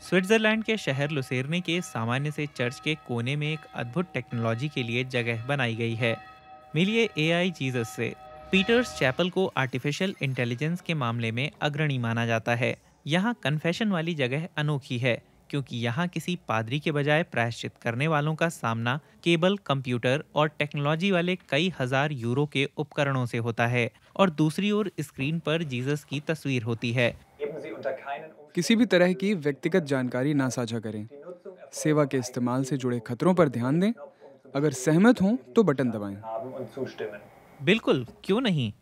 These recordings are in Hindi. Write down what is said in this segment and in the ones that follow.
स्विट्जरलैंड के शहर लुसेरने के सामान्य से चर्च के कोने में एक अद्भुत टेक्नोलॉजी के लिए जगह बनाई गई है। मिलिए एआई जीसस से। पीटर्स चैपल को आर्टिफिशियल इंटेलिजेंस के मामले में अग्रणी माना जाता है। यहाँ कन्फेशन वाली जगह अनोखी है क्योंकि यहाँ किसी पादरी के बजाय प्रायश्चित करने वालों का सामना केबल, कंप्यूटर और टेक्नोलॉजी वाले कई हजार यूरो के उपकरणों से होता है और दूसरी ओर स्क्रीन पर जीसस की तस्वीर होती है। किसी भी तरह की व्यक्तिगत जानकारी ना साझा करें। सेवा के इस्तेमाल से जुड़े खतरों पर ध्यान दें। अगर सहमत हों तो बटन दबाएं। बिल्कुल, क्यों नहीं।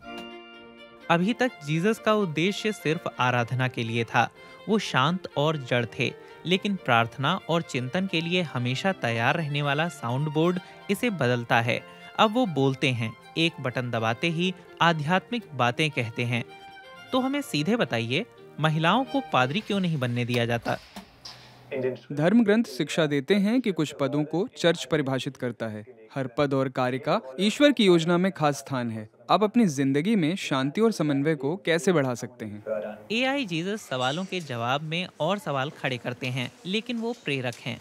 अभी तक जीसस का उद्देश्य सिर्फ आराधना के लिए था। वो शांत और जड़ थे, लेकिन प्रार्थना और चिंतन के लिए हमेशा तैयार रहने वाला साउंड बोर्ड इसे बदलता है। अब वो बोलते हैं, एक बटन दबाते ही आध्यात्मिक बातें कहते हैं। तो हमें सीधे बताइए, महिलाओं को पादरी क्यों नहीं बनने दिया जाता? धर्म ग्रंथ शिक्षा देते हैं कि कुछ पदों को चर्च परिभाषित करता है। हर पद और कार्य का ईश्वर की योजना में खास स्थान है। आप अपनी जिंदगी में शांति और समन्वय को कैसे बढ़ा सकते हैं? एआई जीसस सवालों के जवाब में और सवाल खड़े करते हैं, लेकिन वो प्रेरक हैं।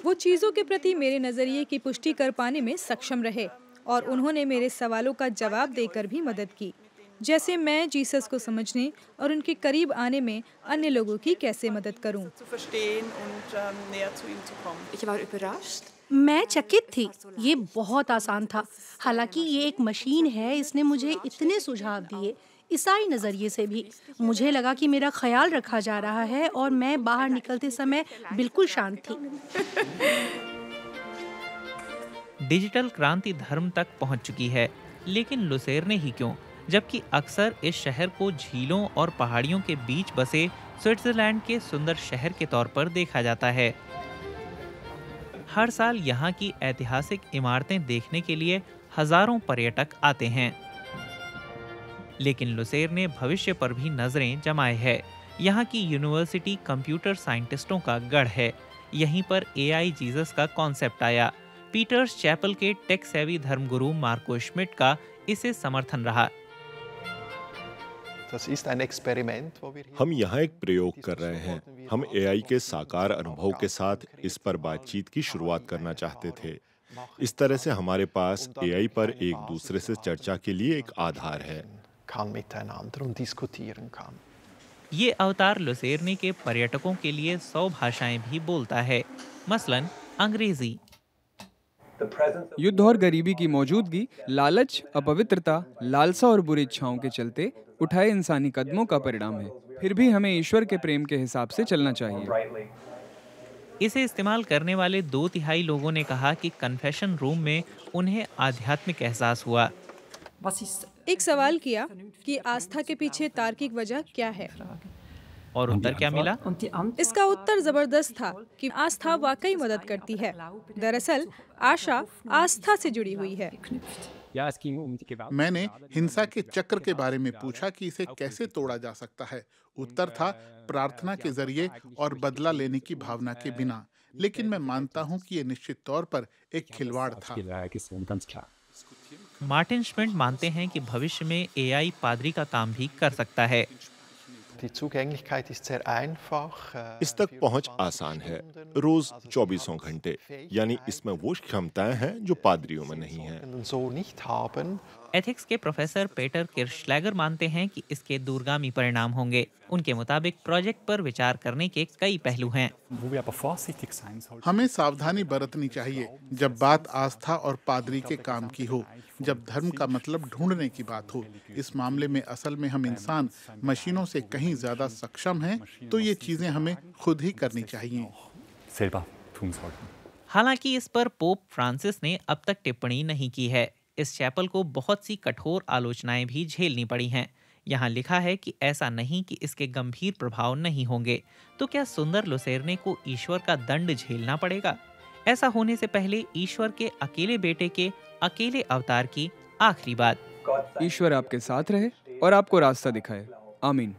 वो चीजों के प्रति मेरे नजरिए की पुष्टि कर पाने में सक्षम रहे और उन्होंने मेरे सवालों का जवाब देकर भी मदद की, जैसे मैं जीसस को समझने और उनके करीब आने में अन्य लोगों की कैसे मदद करूं। मैं चकित थी। ये बहुत आसान था। हालांकि ये एक मशीन है, इसने मुझे इतने सुझाव दिए। ईसाई नजरिए से भी मुझे लगा कि मेरा ख्याल रखा जा रहा है और मैं बाहर निकलते समय बिल्कुल शांत थी। डिजिटल क्रांति धर्म तक पहुंच चुकी है, लेकिन लुसेरने ही क्यों, जबकि अक्सर इस शहर को झीलों और पहाड़ियों के बीच बसे स्विट्जरलैंड के सुंदर शहर के तौर पर देखा जाता है। हर साल यहाँ की ऐतिहासिक इमारतें देखने के लिए हजारों पर्यटक आते हैं, लेकिन लुसेरने भविष्य पर भी नजरें जमाए है। यहाँ की यूनिवर्सिटी कंप्यूटर साइंटिस्टों का गढ़ है। यहीं पर एआई जीसस का कॉन्सेप्ट आया। पीटर्स चैपल के टेक सेवी धर्मगुरु मार्को श्मिट का इसे समर्थन रहा। हम यहाँ एक प्रयोग कर रहे हैं। हम एआई के साकार अनुभव के साथ इस पर बातचीत की शुरुआत करना चाहते थे। इस तरह से हमारे पास एआई पर एक दूसरे से चर्चा के लिए एक आधार है। ये अवतार लुसेरने के पर्यटकों के लिए 100 भाषाएं भी बोलता है, मसलन अंग्रेजी। युद्ध और गरीबी की मौजूदगी, लालच, अपवित्रता, लालसा और बुरी इच्छाओं के चलते उठाए इंसानी कदमों का परिणाम है। फिर भी हमें ईश्वर के प्रेम के हिसाब से चलना चाहिए। इसे इस्तेमाल करने वाले 2/3 लोगों ने कहा कि कन्फेशन रूम में उन्हें आध्यात्मिक एहसास हुआ। एक सवाल किया कि आस्था के पीछे तार्किक वजह क्या है, और उत्तर क्या मिला? इसका उत्तर जबरदस्त था कि आस्था वाकई मदद करती है। दरअसल आशा आस्था से जुड़ी हुई है। मैंने हिंसा के चक्र के बारे में पूछा कि इसे कैसे तोड़ा जा सकता है। उत्तर था प्रार्थना के जरिए और बदला लेने की भावना के बिना। लेकिन मैं मानता हूं कि यह निश्चित तौर पर एक खिलवाड़ था। मार्टिन श्मिट मानते हैं कि भविष्य में एआई पादरी का काम भी कर सकता है। इस तक पहुंच आसान है, रोज 24 घंटे, यानी इसमें वो क्षमताएं हैं जो पादरियों में नहीं हैं। एथिक्स के प्रोफेसर पीटर किर्चलैगर मानते हैं कि इसके दूरगामी परिणाम होंगे। उनके मुताबिक प्रोजेक्ट पर विचार करने के कई पहलू हैं। हमें सावधानी बरतनी चाहिए जब बात आस्था और पादरी के काम की हो, जब धर्म का मतलब ढूंढने की बात हो। इस मामले में असल में हम इंसान मशीनों से कहीं ज्यादा सक्षम हैं, तो ये चीजें हमें खुद ही करनी चाहिए। हालांकि इस पर पोप फ्रांसिस ने अब तक टिप्पणी नहीं की है। इस चैपल को बहुत सी कठोर आलोचनाएं भी झेलनी पड़ी हैं। यहाँ लिखा है कि ऐसा नहीं कि इसके गंभीर प्रभाव नहीं होंगे। तो क्या सुंदर लुसेरने को ईश्वर का दंड झेलना पड़ेगा? ऐसा होने से पहले ईश्वर के अकेले बेटे के अकेले अवतार की आखिरी बात। ईश्वर आपके साथ रहे और आपको रास्ता दिखाए। आमीन।